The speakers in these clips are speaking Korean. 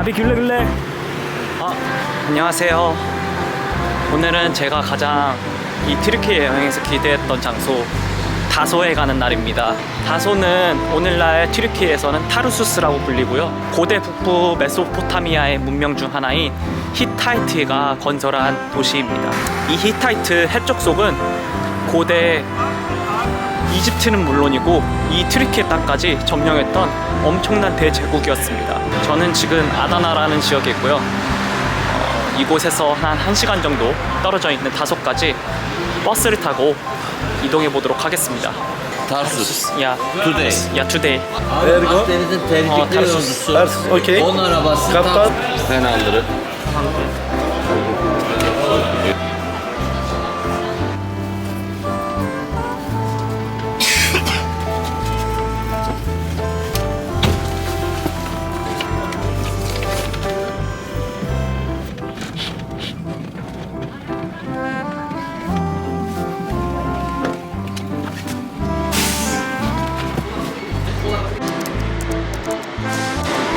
아비 귤레. 안녕하세요. 오늘은 제가 가장 이 튀르키예 여행에서 기대했던 장소 다소에 가는 날입니다. 다소는 오늘날 튀르키예에서는 타르수스라고 불리고요. 고대 북부 메소포타미아의 문명 중 하나인 히타이트가 건설한 도시입니다. 이 히타이트 해적속은 고대 이집트는 물론이고 이 튀르키예 땅까지 점령했던 엄청난 대제국이었습니다. 저는 지금 아다나라는 지역에 있고요. 이곳에서 한 1시간 정도 떨어져 있는 다소까지 버스를 타고 이동해 보도록 하겠습니다. Tarsus. 야, Today. 야, 투데이. Akdeniz'in tehlikeli yolcusu. Tarsus, okey. Onun arabası Kaptan. Fenandırı.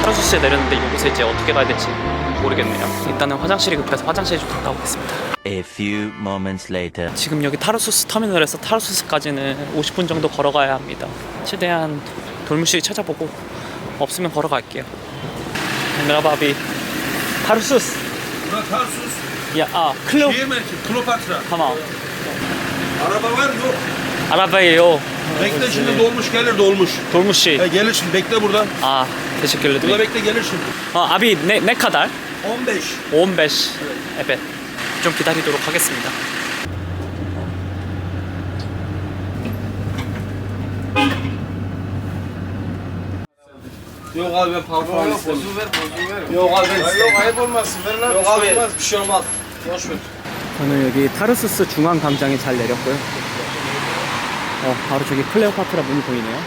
타르수스에 내렸는데 이곳에 이제 어떻게 가야 될지 모르겠네요. 일단은 화장실이 급해서 화장실에 좀 갔다 오겠습니다. A few moments later. 지금 여기 타르수스 터미널에서 타르수스까지는 50분 정도 걸어가야 합니다. 최대한 돌무실 찾아보고 없으면 걸어갈게요. 메라바비 타르수스. Tarsus, 야, 클레오. şehir merkezi, Kleopatra. tamam. Araba var yok. Arabay요. Bekle şimdi dolmuş gelir dolmuş. 돌무시. Gelir şimdi bekle burada. teşekkürler. Burada bekle gelir şimdi. 아비 네 카달? 15. 15. evet. 좀 기다리도록 하겠습니다. Yok abi ben parfüm istemiyorum. Yok abi ben istemiyorum. Yok ayıp olmasın. Ver lan. Yok abi bir şey olmaz. Boş ver. 저는 여기 타르수스 중앙 광장에 잘 내렸고요. 바로 저기 클레오파트라 문이 보이네요.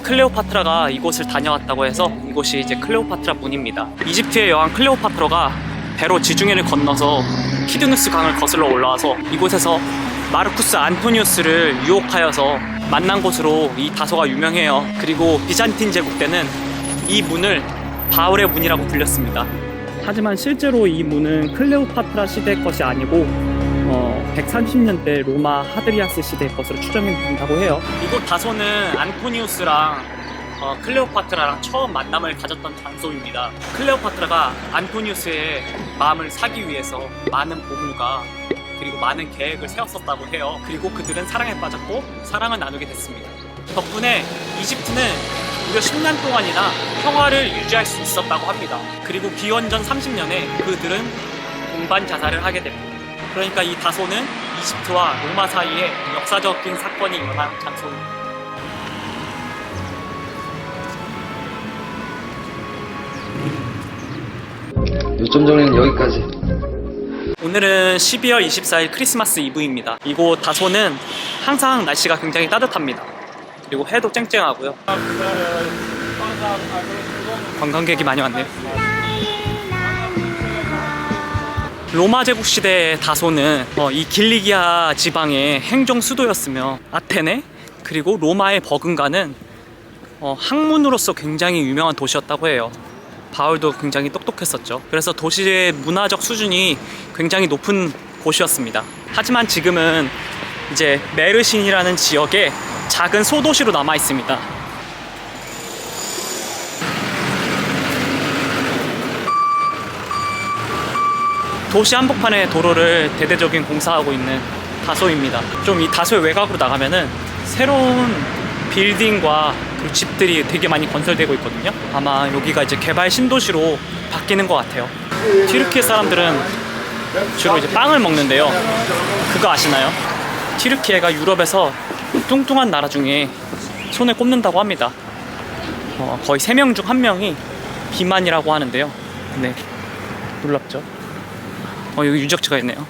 클레오파트라가 이곳을 다녀왔다고 해서 이곳이 이제 클레오파트라 문입니다. 이집트의 여왕 클레오파트라가 배로 지중해를 건너서 키드누스 강을 거슬러 올라와서 이곳에서 마르쿠스 안토니우스를 유혹하여서 만난 곳으로 이 다소가 유명해요. 그리고 비잔틴 제국 때는 이 문을 바울의 문이라고 불렸습니다. 하지만 실제로 이 문은 클레오파트라 시대 것이 아니고 130년대 로마 하드리아스 시대의 것으로 추정된다고 해요. 이곳 다소는 안토니우스랑 클레오파트라랑 처음 만남을 가졌던 장소입니다. 클레오파트라가 안토니우스의 마음을 사기 위해서 많은 보물과 그리고 많은 계획을 세웠었다고 해요. 그리고 그들은 사랑에 빠졌고 사랑을 나누게 됐습니다. 덕분에 이집트는 무려 10년 동안이나 평화를 유지할 수 있었다고 합니다. 그리고 기원전 30년에 그들은 공반 자살을 하게 됩니다. 그러니까 이 다소는 이집트와 로마 사이에 역사적인 사건이 일어난 장소입니다. 요점 정리는 여기까지. 오늘은 12월 24일 크리스마스 이브입니다. 이곳 다소는 항상 날씨가 굉장히 따뜻합니다. 그리고 해도 쨍쨍하고요. 관광객이 많이 왔네요. 로마 제국 시대의 다소는 이 길리기아 지방의 행정 수도였으며 아테네 그리고 로마의 버금가는 학문으로서 굉장히 유명한 도시였다고 해요. 바울도 굉장히 똑똑했었죠. 그래서 도시의 문화적 수준이 굉장히 높은 곳이었습니다. 하지만 지금은 이제 메르신이라는 지역에 작은 소도시로 남아 있습니다. 도시 한복판의 도로를 대대적인 공사하고 있는 다소입니다. 좀 이 다소의 외곽으로 나가면은 새로운 빌딩과 그 집들이 되게 많이 건설되고 있거든요. 아마 여기가 이제 개발 신도시로 바뀌는 것 같아요. 튀르키예 사람들은 주로 이제 빵을 먹는데요. 그거 아시나요? 튀르키예가 유럽에서 뚱뚱한 나라 중에 손에 꼽는다고 합니다. 거의 3명 중 1명이 비만이라고 하는데요. 네, 놀랍죠? 여기 유적지가 있네요.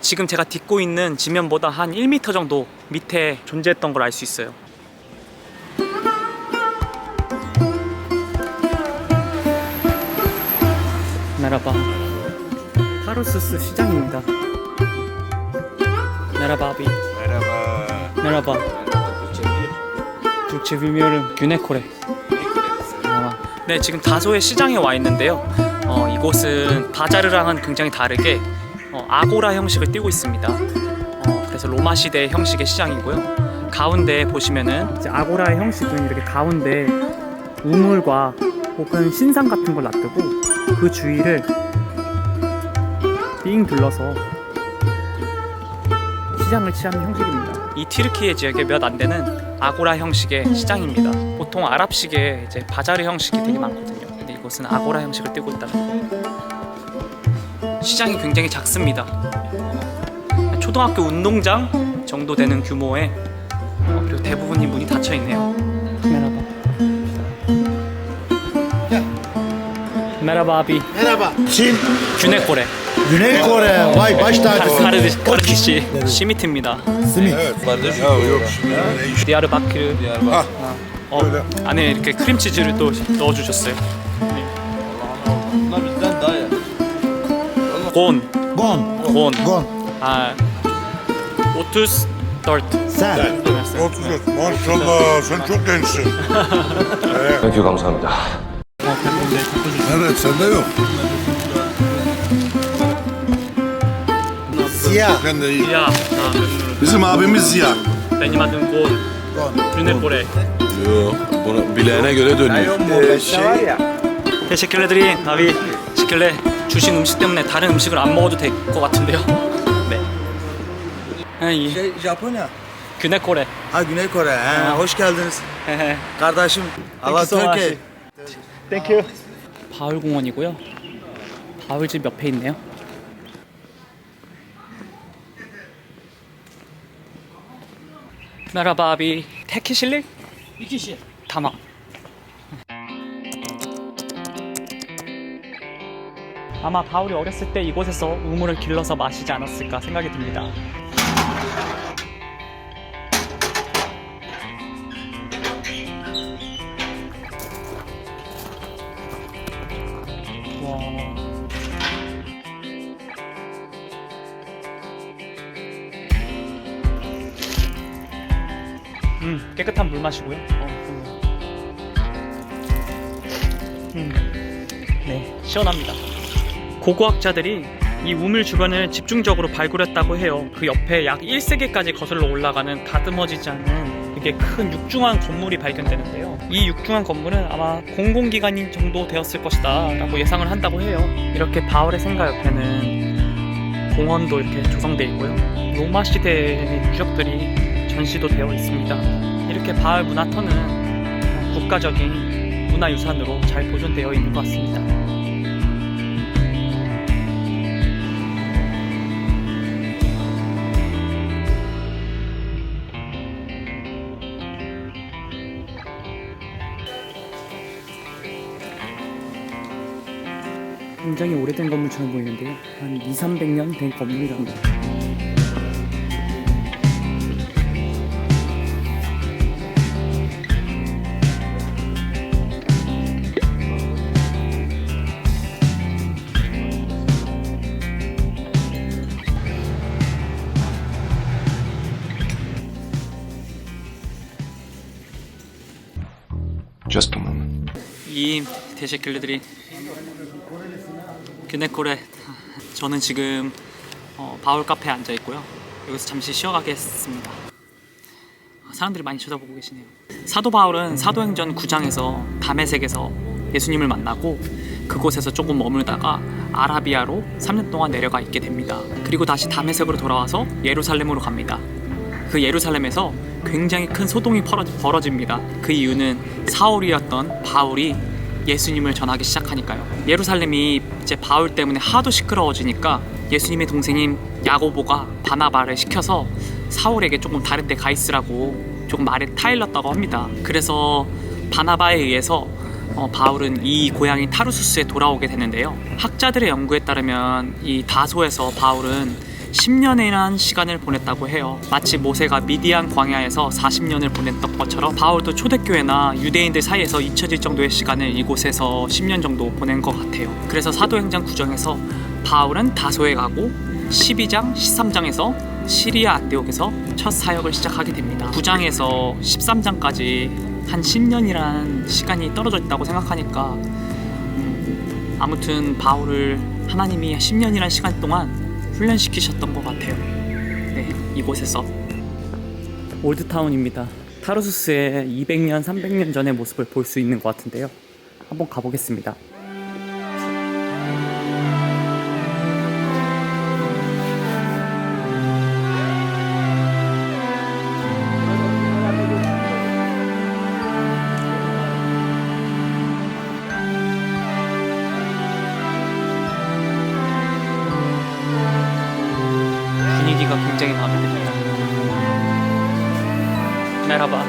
지금 제가 딛고 있는 지면보다 한 1m 정도 밑에 존재했던 걸 알 수 있어요. 나라바 타르수스 시장입니다. Merhaba abi. Merhaba. Türkçe bilmiyorum. Güney Kore. 네, 지금 다소의 시장에 와 있는데요. 이곳은 바자르랑은 굉장히 다르게 아고라 형식을 띠고 있습니다. 그래서 로마 시대 형식의 시장이고요. 가운데 보시면은 이제 아고라의 형식은 이렇게 가운데 우물과 혹은 신상 같은 걸 놔두고 그 주위를 빙 둘러서 시장을 취하는 형식입니다. 이 튀르키예 지역에 몇 안 되는 아고라 형식의 시장입니다. 보통 아랍식의 이제 바자르 형식이 되게 많거든요. 근데 이곳은 아고라 형식을 띠고 있다는 거. 시장이 굉장히 작습니다. 초등학교 운동장 정도 되는 규모의 그리고 대부분이 문이 닫혀 있네요. Merhaba abi. Merhaba. Kim? Güney Kore. Güney Kore. Vay baş tacısın. 카르디시 시미트입니다. Simit. 디아르바크르. 안에 이렇게 크림치즈를 또 넣어주셨어요. Bunlar bizden daha ya. 곤. Gon. 곤. Gon. 아, 오투스 덜트. Sen. 34. Maşallah sen çok gençsin. Thank you, 감사합니다. Evet sende yok. Siyah. Sen de iyi. 야, Bizim abimiz Ziya. benim adım 곤. Güney Kore. Yok. Bunu bileğine göre dönüyor. Teşekkür ederim. abi 시킬래 주신 음식 때문에 다른 음식을 안 먹어도 될 것 같은데요. 네. Japonya. Güney Kore. Ha Güney Kore. Hoş geldiniz. Kardeşim. Allah Türkiye. Thank you. 바울공원이고요. 바울집 옆에 있네요. Merhaba abi. Tek kişilik? Bir kişi. Tamam. 아마 바울이 어렸을 때 이곳에서 우물을 길러서 마시지 않았을까 생각이 듭니다. 와. 깨끗한 물 마시고요. 네, 시원합니다. 고고학자들이 이 우물 주변을 집중적으로 발굴했다고 해요. 그 옆에 약 1세기까지 거슬러 올라가는 다듬어지지 않는 되게 큰 육중한 건물이 발견되는데요. 이 육중한 건물은 아마 공공기관인 정도 되었을 것이다 라고 예상을 한다고 해요. 이렇게 바울의 생가 옆에는 공원도 이렇게 조성되어 있고요. 로마 시대의 유적들이 전시도 되어 있습니다. 이렇게 바울 문화터는 국가적인 문화유산으로 잘 보존되어 있는 것 같습니다. 굉장히 오래된 건물처럼 보이는데요. 한 200~300년 된 건물이랍니다. Just a moment. 이 teşekkürleri Güney Kore. 저는 지금 바울 카페에 앉아 있고요. 여기서 잠시 쉬어가겠습니다. 사람들이 많이 쳐다보고 계시네요. 사도 바울은 사도행전 9장에서 다메섹에서 예수님을 만나고 그곳에서 조금 머물다가 아라비아로 3년 동안 내려가 있게 됩니다. 그리고 다시 다메섹으로 돌아와서 예루살렘으로 갑니다. 그 예루살렘에서 굉장히 큰 소동이 벌어집니다. 그 이유는 사울이었던 바울이 예수님을 전하기 시작하니까요. 예루살렘이 이제 바울 때문에 하도 시끄러워지니까 예수님의 동생인 야고보가 바나바를 시켜서 사울에게 조금 다른 데 가 있으라고 조금 말을 타일렀다고 합니다. 그래서 바나바에 의해서 바울은 이 고향인 타르수스에 돌아오게 되는데요. 학자들의 연구에 따르면 이 다소에서 바울은 10년이라는 시간을 보냈다고 해요. 마치 모세가 미디안 광야에서 40년을 보냈던 것처럼 바울도 초대교회나 유대인들 사이에서 잊혀질 정도의 시간을 이곳에서 10년 정도 보낸 것 같아요. 그래서 사도행전 9장에서 바울은 다소에 가고 12장, 13장에서 시리아 안디옥에서 첫 사역을 시작하게 됩니다. 9장에서 13장까지 한 10년이란 시간이 떨어져 있다고 생각하니까 아무튼 바울을 하나님이 10년이란 시간 동안 훈련시키셨던 것 같아요. 네, 이곳에서 올드타운입니다. 타르수스의 200년, 300년 전의 모습을 볼 수 있는 것 같은데요. 한번 가보겠습니다. 분위기가 굉장히 마음에 듭니다. 메라바.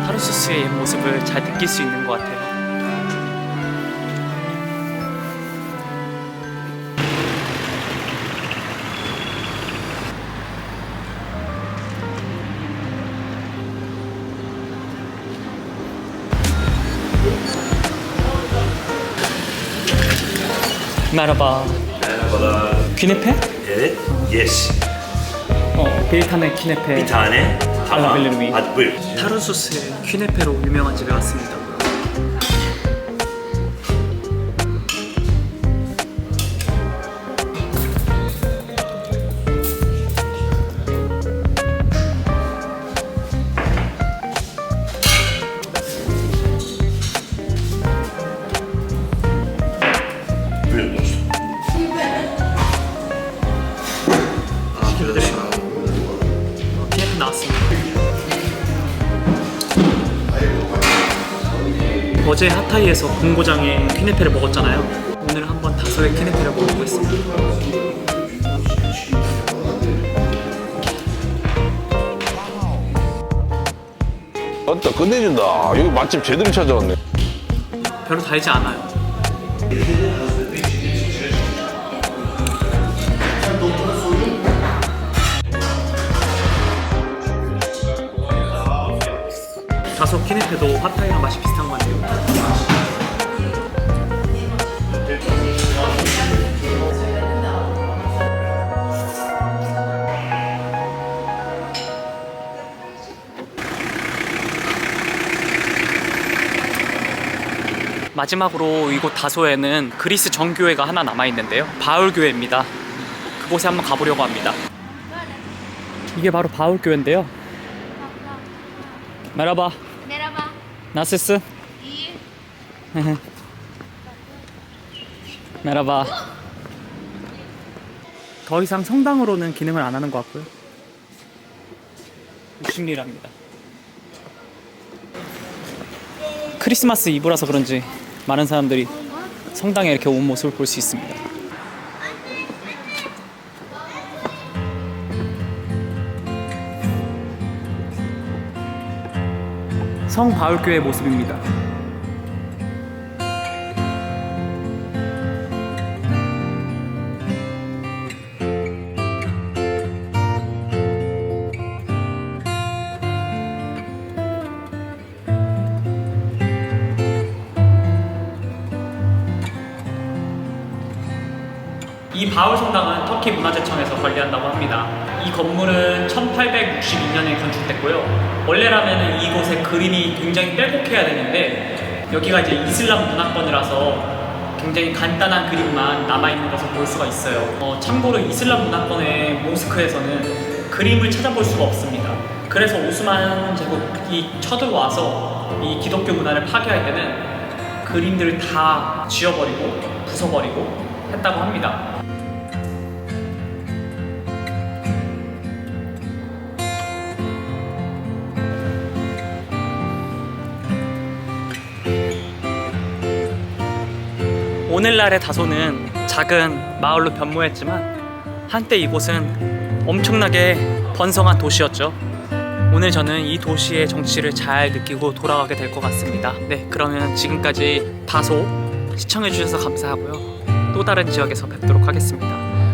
타르수스의 모습을 잘 느낄 수 있는 것 같아요. Merhaba. Künefe? Evet. Yes. Bir tane künefe Bir tane. alabilir miyim? Hadi buyur. 타르수스의 küne페로 유명한 집에 왔습니다. Buyur dostum. küne페 나왔습니다. 어제 하타이에서 본고장에 küne페를 먹었잖아요. 오늘 한번 다소의 küne페를 먹어보겠습니다. 맞다, 끝내준다. 여기 맛집 제대로 찾아왔네. 별로 달지 않아요. 다소 küne페도 팟타이랑 맛이 비슷한 것 같아요. 마지막으로 이곳 다소에는 그리스 정교회가 하나 남아있는데요. 바울교회입니다. 그곳에 한번 가보려고 합니다. 이게 바로 바울교회인데요. 메라바. Merhaba. 나시스. İyi. 메라바. 더 이상 성당으로는 기능을 안 하는 것 같고요. 60리라입니다. 크리스마스 이브라서 그런지 많은 사람들이 성당에 이렇게 온 모습을 볼 수 있습니다. 성바울교회 모습입니다. 이 바울 성당은 터키 문화재청에서 관리한다고 합니다. 이 건물은 1862년에 건축됐고요. 원래라면 이곳에 그림이 굉장히 빼곡해야 되는데 여기가 이제 이슬람 문화권이라서 굉장히 간단한 그림만 남아있는 것을 볼 수가 있어요. 참고로 이슬람 문화권의 모스크에서는 그림을 찾아볼 수가 없습니다. 그래서 오스만 제국이 쳐들어와서 이 기독교 문화를 파괴할 때는 그림들을 다 지워버리고 부숴버리고 했다고 합니다. 오늘날의 다소는 작은 마을로 변모했지만 한때 이곳은 엄청나게 번성한 도시였죠. 오늘 저는 이 도시의 정치를 잘 느끼고 돌아가게 될 것 같습니다. 네, 그러면 지금까지 다소 시청해주셔서 감사하고요. 또 다른 지역에서 뵙도록 하겠습니다.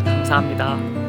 감사합니다.